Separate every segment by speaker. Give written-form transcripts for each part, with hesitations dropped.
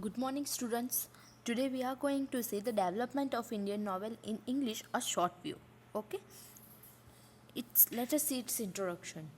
Speaker 1: Good morning, students. Today we are going to see the development of Indian novel in English, a short view. Okay, let us see its introduction.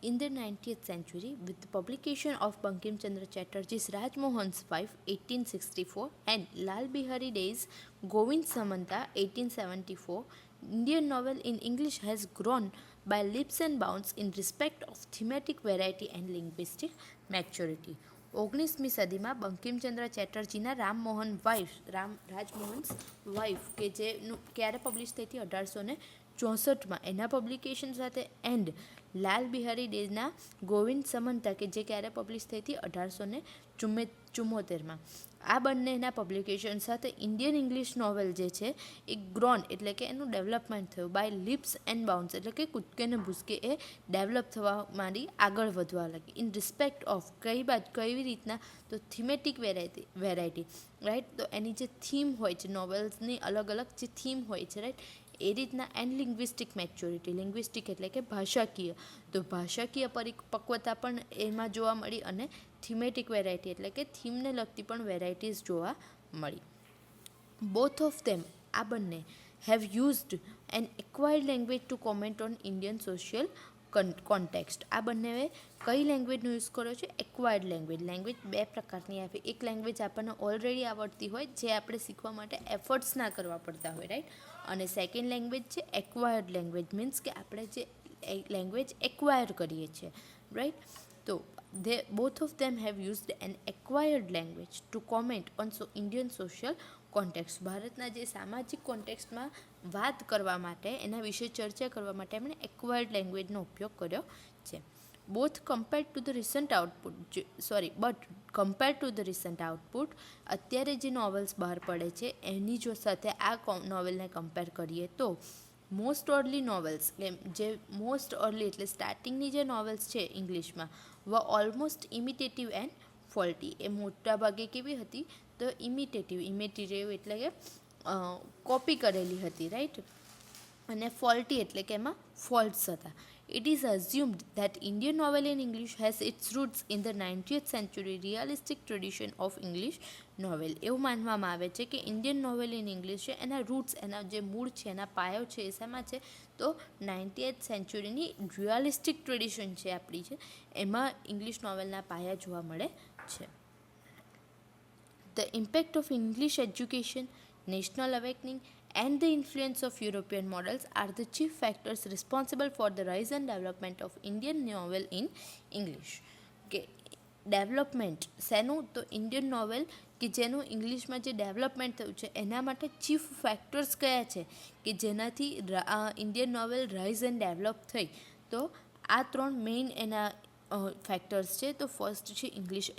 Speaker 1: In the 19th century, with the publication of Bankim Chandra Chatterjee's Rajmohan's Wife, 1864, and Lal Bihari Dey's Govind Samanta, 1874, Indian novel in English has grown by leaps and bounds in respect of thematic variety and linguistic maturity. 19મી સદીમાં Bankimchandra ચેટર્જીના Rajmohan wife કે જે ક્યારે publish થઈ હતી 1864માં એના publication સાથે and લાલ બિહારી ડેના ગોવિંદ સમંતા કે જે ક્યારે પબ્લિશ થઈ હતી 1874માં આ બંનેના પબ્લિકેશન સાથે ઇન્ડિયન ઇંગ્લિશ નોવેલ જે છે એ ગ્રોન એટલે કે એનું ડેવલપમેન્ટ થયું બાય લીપ્સ એન્ડ બાઉન્ડ્સ એટલે કે કૂદકે ને ભૂસકે એ ડેવલપ થવા માંડી આગળ વધવા લાગી ઇન રિસ્પેક્ટ ઓફ કઈ રીતના તો થીમેટિક વેરાયટી રાઈટ તો એની જે થીમ હોય છે નોવેલ્સની અલગ અલગ જે થીમ હોય છે રાઈટ એ રીતના એન્ડ લિંગ્વિસ્ટિક મેચ્યોરિટી લિંગ્વિસ્ટિક એટલે કે ભાષાકીય તો ભાષાકીય પરિપક્વતા પણ એમાં જોવા મળી અને થીમેટિક વેરાયટી એટલે કે થીમને લગતી પણ વેરાયટીઝ જોવા મળી બોથ ઓફ ધેમ આ બંને have used an acquired language to comment on Indian social context આ બંનેએ કઈ લેંગ્વેજનો યુઝ કર્યો છે એક્વાયર્ડ લેંગ્વેજ બે પ્રકારની આવે એક લેંગ્વેજ આપણને ઓલરેડી આવડતી હોય જે આપણે શીખવા માટે એફર્ટ્સ ના કરવા પડતા હોય રાઈટ અને સેકન્ડ લેંગ્વેજ છે એક્વાયર્ડ લેંગ્વેજ મીન્સ કે આપણે જે લેંગ્વેજ એક્વાયર કરીએ છીએ રાઈટ તો both of them have used an acquired language to comment on Indian social context. ભારતના જે સામાજિક કોન્ટેક્સ્ટમાં વાત કરવા માટે એના વિશે ચર્ચા કરવા માટે એમણે એક્વાયર્ડ લેંગ્વેજનો ઉપયોગ કર્યો છે both compared to the recent output અત્યારે જે નોવેલ્સ બહાર પડે છે એની જો સાથે આ નોવેલને કમ્પેર કરીએ તો મોસ્ટ અર્લી નોવેલ્સ એટલે સ્ટાર્ટિંગની જે નોવેલ્સ છે ઇંગ્લિશમાં ઓલમોસ્ટ ઇમિટેટિવ એન્ડ ફોલ્ટી એ મોટા ભાગે કેવી હતી તો ઇમિટેટિવ એટલે કે કોપી કરેલી હતી રાઈટ અને ફોલ્ટી એટલે કે એમાં ફોલ્ટ્સ હતા it is assumed that Indian novel in English has its roots in the 19th century realistic tradition of English novel એવું માનવામાં આવે છે કે ઇન્ડિયન નોવેલ ઇન ઇંગ્લિશ છે એના રૂટ્સ એના જે મૂળ છે એના પાયો છે એ શેમાં છે તો 19th સેન્ચુરીની રિયલિસ્ટિક ટ્રેડિશન છે આપણી છે એમાં ઇંગ્લિશ નોવેલના પાયા જોવા મળે છે the impact of English education national awakening and the influence of European models are the chief factors responsible for the rise and development of Indian novel in English. કે development શેનું તો ઇન્ડિયન નોવેલ કે જેનું ઇંગ્લિશમાં જે development થયું છે એના માટે ચીફ ફેક્ટર્સ કયા છે કે જેનાથી Indian novel rise and develop થઈ તો આ ત્રણ મેઇન એના ફેક્ટર્સ છે તો ફર્સ્ટ છે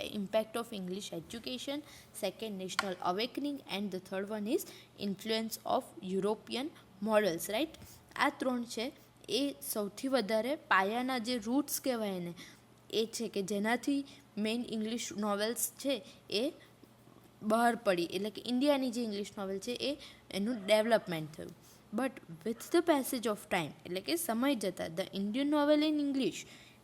Speaker 1: impact of English education second national awakening and the third one is influence of European models right આ ત્રણ છે એ સૌથી વધારે પાયાના જે રૂટ્સ કહેવાય ને એ છે કે જેનાથી મેઇન ઇંગ્લિશ નોવેલ્સ છે એ બહાર પડી એટલે કે ઇન્ડિયાની જે ઇંગ્લિશ નોવેલ છે એનું ડેવલપમેન્ટ થયું but with the passage of time એટલે કે સમય જતાં the Indian novel in English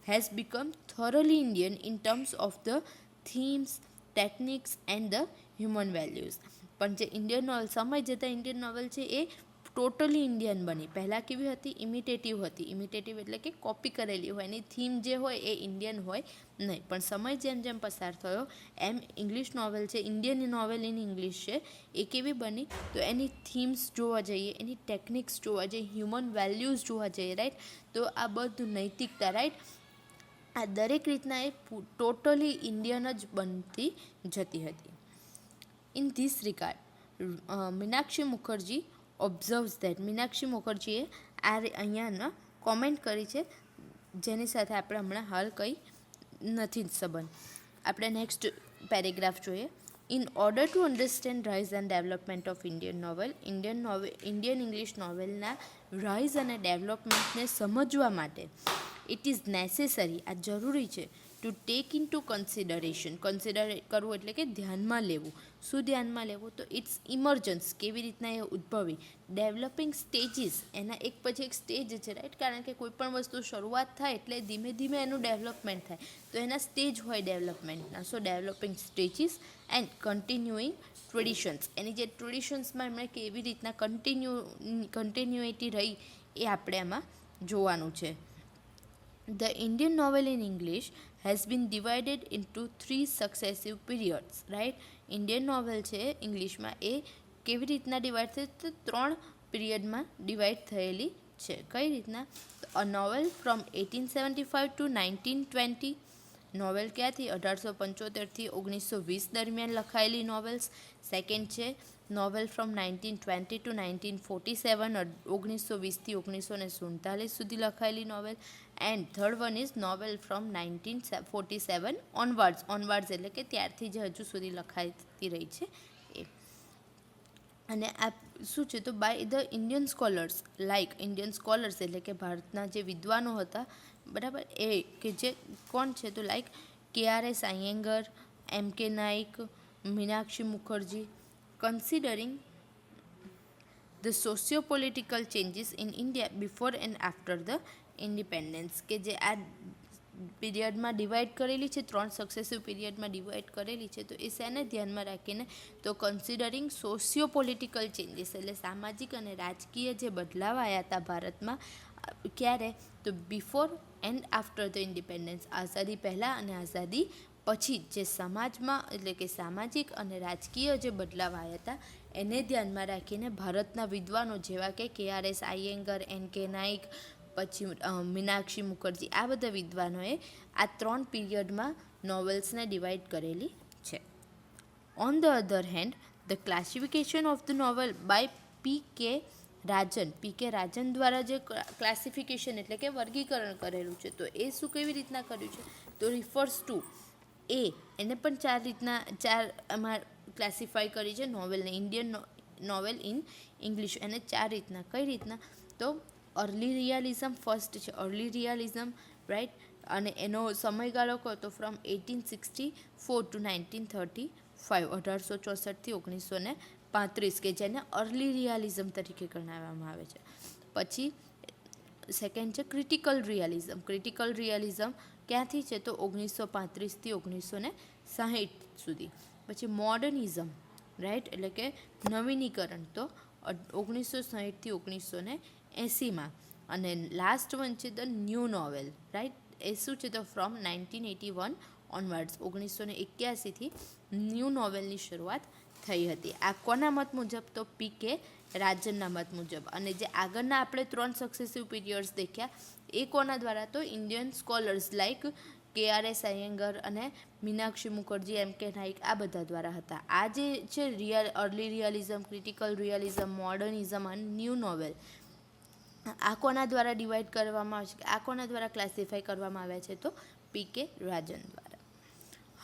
Speaker 1: has become thoroughly Indian in terms of the themes, techniques and the human values. પણ જે ઇન્ડિયન નોવેલ સમય જતાં ઇન્ડિયન નોવેલ છે એ ટોટલી ઇન્ડિયન બની પહેલાં કેવી હતી ઇમિટેટિવ એટલે કે કોપી કરેલી હોય એની થીમ જે હોય એ ઇન્ડિયન હોય નહીં પણ સમય જેમ પસાર થયો એમ ઇંગ્લિશ નોવેલ છે ઇન્ડિયન નોવેલ ઇન ઇંગ્લિશ છે એ કેવી બની તો એની થીમ્સ જોવા જઈએ એની ટેકનિક્સ જોવા જઈએ હ્યુમન વેલ્યુઝ જોવા જઈએ રાઈટ તો આ બધું નૈતિકતા રાઈટ આ દરેક રીતના એ ટોટલી ઇન્ડિયન જ બનતી જતી હતી in this regard Meenakshi Mukherjee observes that Meenakshi મુખર્જીએ આ અહીંયાના કોમેન્ટ કરી છે જેની સાથે આપણે હમણાં હાલ કંઈ નથી સંબંધ આપણે નેક્સ્ટ પેરેગ્રાફ જોઈએ in order to understand rise and development of Indian Indian English નોવેલના રાઇઝ અને ડેવલપમેન્ટને સમજવા માટે ઇટ ઇઝ નેસેસરી આ જરૂરી છે to take into consideration. Consider કરવું એટલે કે ધ્યાનમાં લેવું. શું ધ્યાનમાં લેવું? તો ઇટ્સ ઇમર્જન્સ, કેવી રીતના એ ઉદ્ભવી. ડેવલપિંગ સ્ટેજીસ, એના એક પછી એક સ્ટેજ છે, રાઈટ, કારણ કે કોઈ પણ વસ્તુ શરૂઆત થાય એટલે ધીમે ધીમે એનું ડેવલપમેન્ટ થાય, તો એના સ્ટેજ હોય ડેવલપમેન્ટના. So developing stages and continuing traditions, એની જે ટ્રેડિશન્સમાં એમણે કેવી રીતના કન્ટિન્યુએટી રહી એ આપણે આમાં જોવાનું છે. The Indian novel in English has been divided into 3 successive periods, right? Indian novel છે ઇંગ્લિશમાં એ કેવી રીતના ડિવાઈડ થઈ? તો 3 પીરિયડમાં ડિવાઈડ થયેલી છે. કઈ રીતના? A novel from 1875 to 1920. Novel ક્યાંથી? 1875થી 1920 દરમિયાન લખાયેલી નોવેલ્સ. સેકન્ડ છે નોવેલ ફ્રોમ 1920 ટુ 1947, 1920થી 1947 સુધી લખાયેલી novel. And third one is novel from 1947 onwards એટલે કે ત્યારથી જે હજુ સુધી લખાતી રહી છે એ. અને આ શું છે? તો by the Indian scholars, like Indian scholars એટલે કે ભારતના જે વિદ્વાનો હતા, બરાબર, એ કે જે કોણ છે? તો like KRS Iyengar, MK Naik, Meenakshi Mukherjee, considering the socio political changes in India before and after the independence, કે જે આ પીરિયડમાં ડિવાઈડ કરેલી છે, 3 સક્સેસિવ પીરિયડમાં ડિવાઈડ કરેલી છે. તો એ શેને ધ્યાનમાં રાખીને? તો કન્સિડરિંગ સોશિયો પોલિટિકલ ચેન્જીસ એટલે સામાજિક અને રાજકીય જે બદલાવ આવ્યા હતા ભારતમાં, ક્યારે? તો before and after the independence, આઝાદી પહેલાં અને આઝાદી પછી જે સમાજમાં એટલે કે સામાજિક અને રાજકીય જે બદલાવ આવ્યા હતા એને ધ્યાનમાં રાખીને ભારતના વિદ્વાનો જેવા કે KRS આયંગર, NK નાઇક, પછી મીનાક્ષી મુખર્જી, આ બધા વિદ્વાનોએ આ 3 પીરિયડમાં નોવેલ્સને ડિવાઈડ કરેલી છે. On the other hand, the classification of the novel by PK Rajan દ્વારા જે ક્લાસિફિકેશન એટલે કે વર્ગીકરણ કરેલું છે, તો એ શું કેવી રીતના કર્યું છે? તો રિફર્સ ટુ એને પણ 4 રીતના આમાં ક્લાસિફાઈ કરી છે નોવેલને. ઇન્ડિયન નોવેલ ઇન ઇંગ્લિશ એને 4 રીતના. કઈ રીતના? તો અર્લી રિયાલિઝમ ફર્સ્ટ છે, અર્લી રિયાલિઝમ, રાઈટ, અને એનો સમયગાળો કહો તો ફ્રોમ 1864 ટુ 1935, 1864થી 1935, કે જેને અર્લી રિયાલિઝમ તરીકે ગણાવવામાં આવે છે. પછી સેકન્ડ છે ક્રિટિકલ રિયાલિઝમ. ક્રિટિકલ રિયાલિઝમ ક્યાંથી છે? તો 1935થી 1960 સુધી. પછી મોડર્નિઝમ, રાઈટ, એટલે કે નવીનીકરણ, તો 1960થી 1980માં. અને લાસ્ટ વન છે ધ ન્યૂ નોવેલ, રાઈટ, એ શું છે? તો ફ્રોમ 1981 ઓનવર્ડ્સ, 1981થી ન્યૂ નોવેલની શરૂઆત થઈ હતી. આ કોના મત મુજબ? તો PK રાજનના મત મુજબ. અને જે આગળના આપણે 3 સક્સેસિવ પીરિયડ્સ દેખ્યા એ કોના દ્વારા? તો Indian scholars like KRS Iyengar અને મીનાક્ષી મુખર્જી, MK નાઇક, આ બધા દ્વારા હતા. આ જે છે અર્લી રિયાલિઝમ, ક્રિટિકલ રિયાલિઝમ, મોડર્નિઝમ અને ન્યૂ નોવેલ, આ કોના દ્વારા ડિવાઈડ કરવામાં આવે છે? આ કોના દ્વારા ક્લાસિફાઈ કરવામાં આવ્યા છે? તો PK રાજન દ્વારા.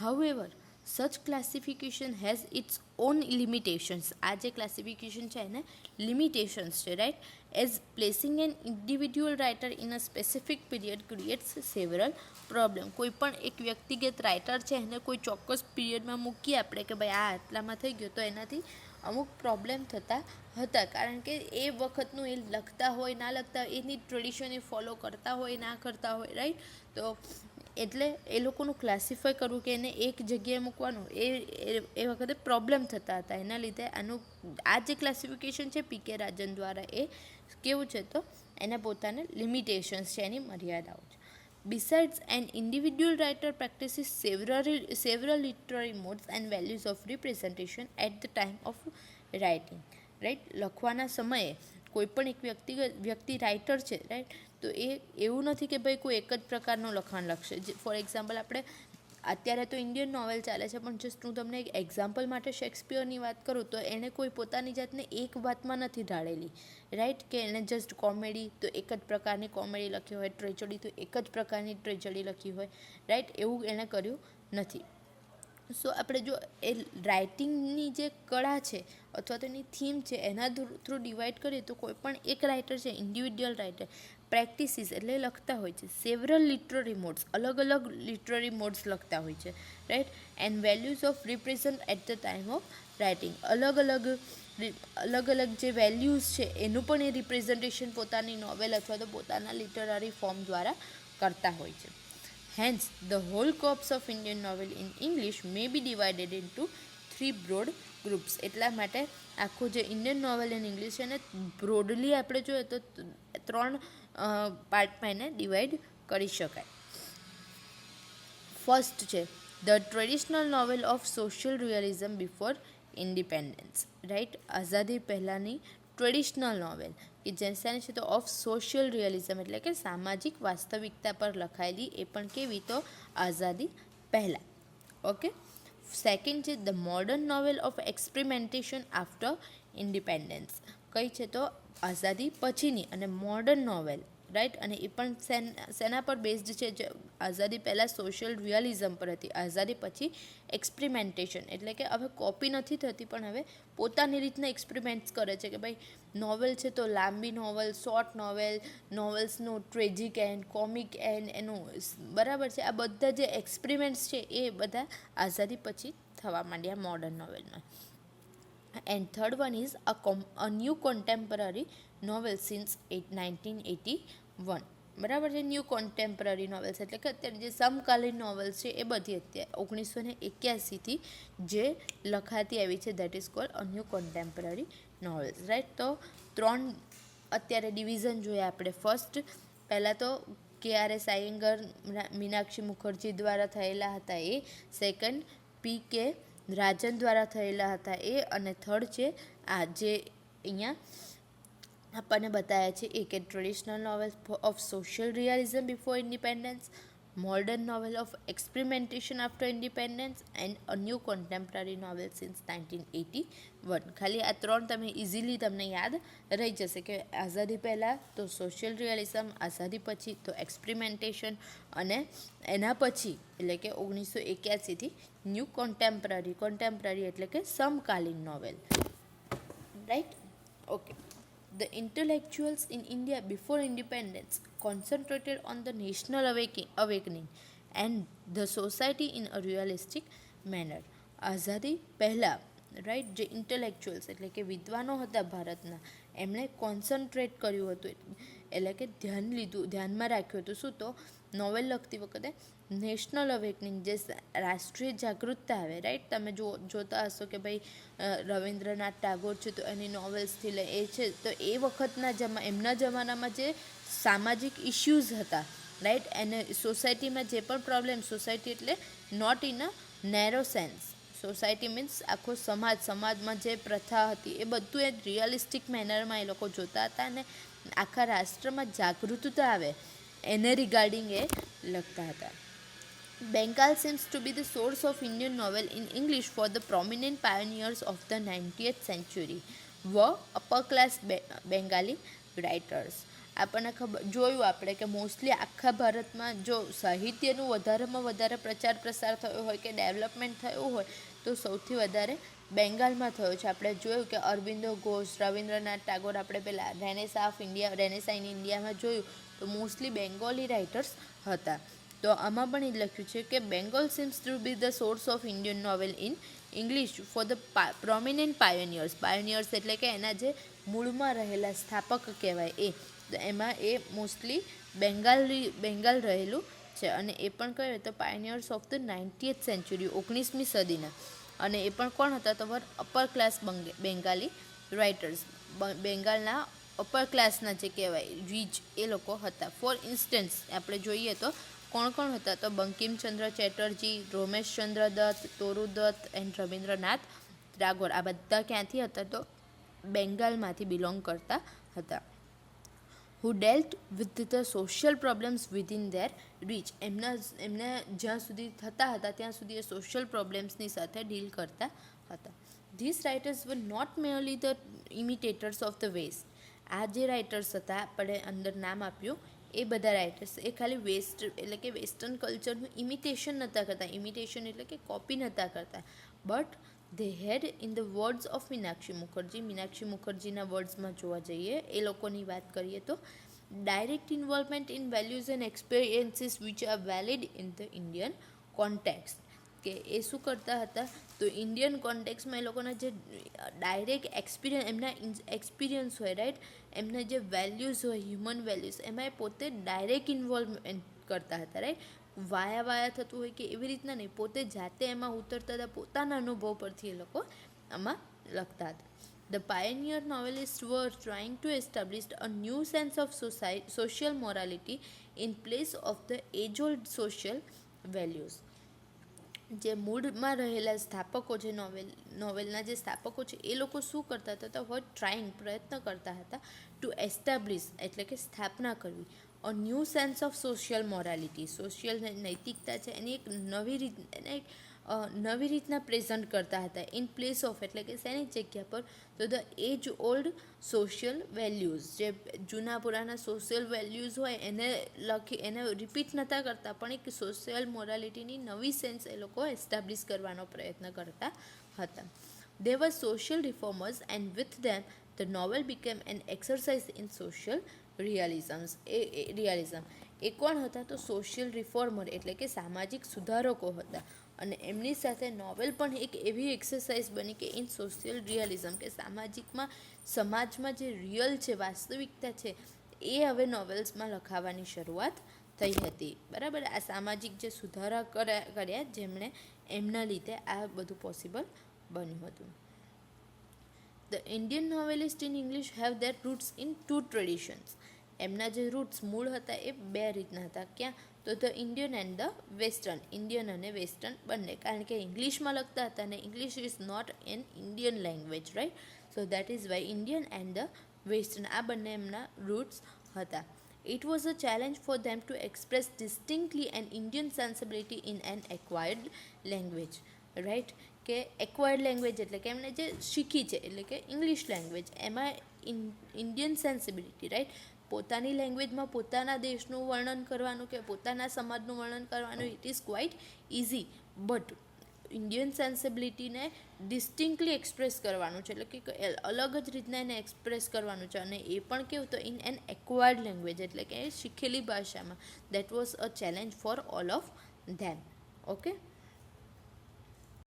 Speaker 1: However, such classification has its own limitations. આ જે ક્લાસિફિકેશન છે એને લિમિટેશન્સ છે, right, as placing an individual writer in a specific period creates several problem. કોઈ પણ એક વ્યક્તિગત રાઇટર છે એને કોઈ ચોક્કસ પીરિયડમાં મૂકીએ આપણે કે ભાઈ આ આટલામાં થઈ ગયો, તો એનાથી અમુક પ્રોબ્લેમ થતા હતા, કારણ કે એ વખતનું એ લખતા હોય ના લખતા હોય, એની ટ્રેડિશન એ ફોલો કરતા હોય ના કરતા હોય, રાઈટ. તો એટલે એ લોકોનું ક્લાસિફાઈ કરવું કે એને એક જગ્યાએ મૂકવાનું એ વખતે પ્રોબ્લેમ થતા હતા. એના લીધે આ જે ક્લાસિફિકેશન છે PK રાજન દ્વારા એ કેવું છે? તો એના પોતાને લિમિટેશન્સ છે, એની મર્યાદાઓ છે. Besides, an individual writer practices several literary modes and values of representation at the time of writing, right? લખવાના સમયે કોઈ પણ એક વ્યક્તિ રાઇટર છે, રાઈટ, તો એ એવું નથી કે ભાઈ કોઈ એક જ પ્રકારનું લખાણ લખશે. ફોર એક્ઝામ્પલ, આપણે અત્યારે તો ઇન્ડિયન નોવેલ ચાલે છે, પણ જસ્ટ હું તમને એક એક્ઝામ્પલ માટે શેક્સપિયરની વાત કરું તો એણે કોઈ પોતાની જાતને એક વાતમાં નથી ઢાળેલી, રાઈટ, કે એણે જસ્ટ કોમેડી તો એક જ પ્રકારની કોમેડી લખી હોય, ટ્રેજડી તો એક જ પ્રકારની ટ્રેજડી લખી હોય, રાઈટ, એવું એણે કર્યું નથી. સો આપણે જો એ રાઇટિંગની જે કળા છે અથવા તો એની થીમ છે એના થ્રુ ડિવાઈડ કરીએ તો કોઈ પણ એક રાઇટર છે, ઇન્ડિવિડ્યુઅલ રાઇટર, પ્રેક્ટિસિસ એટલે લખતા હોય છે. સેવરલ લિટરરી મોડ્સ, અલગ અલગ લિટરરી મોડ્સ લખતા હોય છે, right. And values of represent at the time of writing, અલગ અલગ જે વેલ્યુઝ છે એનું પણ એ રિપ્રેઝન્ટેશન પોતાની નોવેલ અથવા તો પોતાના લિટરરી ફોર્મ દ્વારા કરતા હોય છે. Hence the whole corpus of Indian novel in English may be divided into 3 broad groups. એટલા માટે આખું જે ઇન્ડિયન નોવેલ ઇન ઇંગ્લિશ છે એને બ્રોડલી આપણે જોઈએ તો 3 પાર્ટમાં એને ડિવાઈડ કરી શકાય. ફર્સ્ટ છે the traditional novel of social realism before independence, right. આઝાદી પહેલાંની ટ્રેડિશનલ નોવેલ કે જેની છે તો ઓફ સોશિયલ રિયલિઝમ એટલે કે સામાજિક વાસ્તવિકતા પર લખાયેલી, એ પણ કેવી તો આઝાદી પહેલાં. ઓકે. સેકન્ડ છે the modern novel of experimentation after independence, કઈ છે તો આઝાદી પછીની અને મોડર્ન નોવેલ, રાઈટ. અને એ પણ શેના પર બેઝડ છે, જે આઝાદી પહેલાં સોશિયલ રિયલિઝમ પર હતી, આઝાદી પછી એક્સપેરિમેન્ટેશન એટલે કે હવે કોપી નથી થતી પણ હવે પોતાની રીતના એક્સપેરિમેન્ટ્સ કરે છે કે ભાઈ નોવેલ છે તો લાંબી નોવેલ, શોર્ટ નોવેલ, નોવેલ્સનું ટ્રેજિક એન્ડ, કોમિક એન્ડ, એનું બરાબર છે. આ બધા જે એક્સપેરિમેન્ટ્સ છે એ બધા આઝાદી પછી થવા માંડ્યા મોડર્ન નોવેલમાં. And third one is a new contemporary novel since 1981, બરાબર છે. ન્યૂ કોન્ટેમ્પરરી નોવેલ્સ એટલે કે અત્યારે જે સમકાલીન નોવેલ્સ છે એ બધી અત્યારે 1981થી જે લખાતી આવી છે, that is called a new contemporary novels, right. તો 3 અત્યારે ડિવિઝન જોયા આપણે. ફર્સ્ટ પહેલાં તો KRS આયંગર, મીનાક્ષી મુખર્જી દ્વારા થયેલા હતા એ. સેકન્ડ PK રાજન દ્વારા થયેલા હતા એ. અને થર્ડ છે આ જે અહીંયા આપણને બતાવ્યા છે એ કે traditional novel of social realism before independence, modern novel of experimentation after independence and a new contemporary novel since 1981. ખાલી આ 3 તમે ઇઝીલી તમને યાદ રહી જશે કે આઝાદી પહેલાં તો સોશિયલ રિયલિઝમ, આઝાદી પછી તો એક્સપેરિમેન્ટેશન, અને એના પછી એટલે કે 1981થી ન્યૂ કોન્ટેમ્પરરી એટલે કે સમકાલીન novel, right. Okay. The intellectuals in India before independence concentrated on the national awakening and the society in a realistic manner. આઝાદી પહેલાં, રાઈટ, જે ઇન્ટેલેક્ચ્યુઅલ્સ એટલે કે વિદ્વાનો હતા ભારતના, એમણે કોન્સન્ટ્રેટ કર્યું હતું એટલે કે ધ્યાનમાં રાખ્યું હતું શું તો નોવેલ લખતી વખતે નેશનલ અવેકનિંગ, જે રાષ્ટ્રીય જાગૃતતા આવે, રાઈટ. તમે જોતા હશો કે ભાઈ રવિન્દ્રનાથ ટાગોર છે તો એની નોવેલ્સથી લે એ છે તો એ વખતના એમના જમાનામાં જે સામાજિક ઇશ્યુઝ હતા, રાઈટ, એને સોસાયટીમાં જે પણ પ્રોબ્લેમ, સોસાયટી એટલે not in a narrow sense, society means આખો સમાજમાં જે પ્રથા હતી એ બધું એ રિયલિસ્ટિક મેનરમાં એ લોકો જોતા હતા અને આખા રાષ્ટ્રમાં જાગૃતતા આવે એને રિગાર્ડિંગ એ લખતા હતા. Bengal seems to be the source of Indian novel in English for the prominent pioneers of the 19th century were upper class Bengali writers. આપણને જોયું આપણે કે મોસ્ટલી આખા ભારતમાં જો સાહિત્યનું વધારેમાં વધારે પ્રચાર પ્રસાર થયો હોય કે ડેવલપમેન્ટ થયું હોય તો સૌથી વધારે બેંગાલમાં થયો છે. આપણે જોયું કે અરવિંદો ઘોષ, રવિન્દ્રનાથ ટાગોર, આપણે પહેલાં રેનેસા ઇન ઇન્ડિયામાં જોયું તો મોસ્ટલી બેંગોલી રાઇટર્સ હતા. તો આમાં પણ એ લખ્યું છે કે Bengal seems to be the source of Indian novel in English for the prominent pioneers એટલે કે એના જે મૂળમાં રહેલા સ્થાપક કહેવાય એ, તો એમાં એ મોસ્ટલી બેંગાલ રહેલું છે. અને એ પણ કહેવાય તો pioneers of the 19th century, 19મી સદીના. અને એ પણ કોણ હતા તો અપર ક્લાસ બેંગાલી રાઇટર્સ, બેંગાલના અપર ક્લાસના જે કહેવાય રીચ એ લોકો હતા. ફોર ઇન્સ્ટન્સ આપણે જોઈએ તો કોણ હતા તો બંકિમચંદ્ર ચેટર્જી, રોમેશચંદ્ર દત્ત, તોરુ દત્ત એન્ડ રવિન્દ્રનાથ ટાગોર. આ બધા ક્યાંથી હતા તો બેંગાલમાંથી બિલોંગ કરતા હતા. who dealt with the social problems within their reach. એમને જ્યાં સુધી થતા હતા ત્યાં સુધી એ સોશિયલ પ્રોબ્લેમ્સની સાથે ડીલ કરતા હતા. These writers were not merely the imitators of the West. આ જે રાઇટર્સ હતા આપણે અંદર નામ આપ્યું એ બધા રાઇટર્સ એ ખાલી વેસ્ટ એટલે કે વેસ્ટર્ન કલ્ચરનું ઇમિટેશન નહોતા કરતા. ઇમિટેશન એટલે કે કોપી નહોતા કરતા, but they had, in the words of Meenakshi મુખર્જીના વર્ડ્સમાં જોવા જઈએ એ લોકોની વાત કરીએ તો direct involvement in values and experiences which are valid in the Indian context. કે એ શું કરતા હતા, તો ઇન્ડિયન કોન્ટેક્સમાં એ લોકોના જે ડાયરેક્ટ એમના એક્સપિરિયન્સ હોય, રાઈટ, એમના જે વેલ્યુઝ હોય, હ્યુમન વેલ્યુઝ, એમાં એ પોતે ડાયરેક્ટ ઇન્વોલ્વમેન્ટ કરતા હતા, રાઈટ. વાયા થતું હોય કે એવી રીતના નહીં, પોતે જાતે એમાં ઉતરતા હતા, પોતાના અનુભવ પરથી એ લોકો આમાં લખતા હતા. The pioneer novelists were trying to establish a new sense of social morality in place of the age-old social values. જે મૂળમાં રહેલા સ્થાપકો, જે નોવેલના જે સ્થાપકો છે, એ લોકો શું કરતા હતા, તો વોટ ટ્રાઇંગ, પ્રયત્ન કરતા હતા ટુ એસ્ટાબ્લિશ, એટલે કે સ્થાપના કરવી, a new sense of social morality, social નૈતિકતા છે એની એક નવી રીતના પ્રેઝન્ટ કરતા હતા. ઇન પ્લેસ ઓફ, એટલે કે શેની જગ્યા પર, તો the age old social values, જે જૂના પુરાના સોશિયલ વેલ્યુઝ હોય એને રિપીટ નહોતા કરતા, પણ એક સોશિયલ મોરાલિટીની નવી સેન્સ એ લોકો એસ્ટાબ્લિશ કરવાનો પ્રયત્ન કરતા હતા. They were social reformers and with them the novel became an exercise in social realism. એ કોણ હતા, તો સોશિયલ રિફોર્મર, એટલે કે સામાજિક સુધારકો હતા. અને એમની સાથે નોવેલ પણ એક એવી એક્સરસાઇઝ બની કે ઇન સોશિયલ રિયલિઝમ, કે સમાજમાં જે રિયલ છે, વાસ્તવિકતા છે, એ હવે નોવેલ્સમાં લખાવાની શરૂઆત થઈ હતી. બરાબર, આ સામાજિક જે સુધારા કર્યા જેમણે, એમના લીધે આ બધું પોસિબલ બન્યું હતું. The Indian novelists in English have their roots in two traditions. એમના જે રૂટ્સ, મૂળ હતા, એ બે રીતના હતા. ક્યાં, તો the Indian and the western, Indian અને વેસ્ટર્ન બંને, કારણ કે ઇંગ્લિશમાં લખતા હતા અને English is not an Indian language, right. So that is why Indian and the western, આ બંને એમના રૂટ્સ હતા. It was a challenge for them to express distinctly an Indian sensibility in an acquired language, right. કે acquired language એટલે કે એમને જે શીખી છે, એટલે કે ઇંગ્લિશ લેંગ્વેજ, એમાં ઇન્ડિયન સેન્સિબિલિટી, રાઈટ, પોતાની લેંગ્વેજમાં પોતાના દેશનું વર્ણન કરવાનું કે પોતાના સમાજનું વર્ણન કરવાનું, it is quite easy, but Indian સેન્સિબિલિટીને ડિસ્ટિંક્ટલી એક્સપ્રેસ કરવાનું છે, એટલે કે અલગ જ રીતના એને એક્સપ્રેસ કરવાનું છે, અને એ પણ કેવું, તો ઇન એન એક્વાયર્ડ લેંગ્વેજ, એટલે કે શીખેલી ભાષામાં. That was a challenge for all of them. Okay.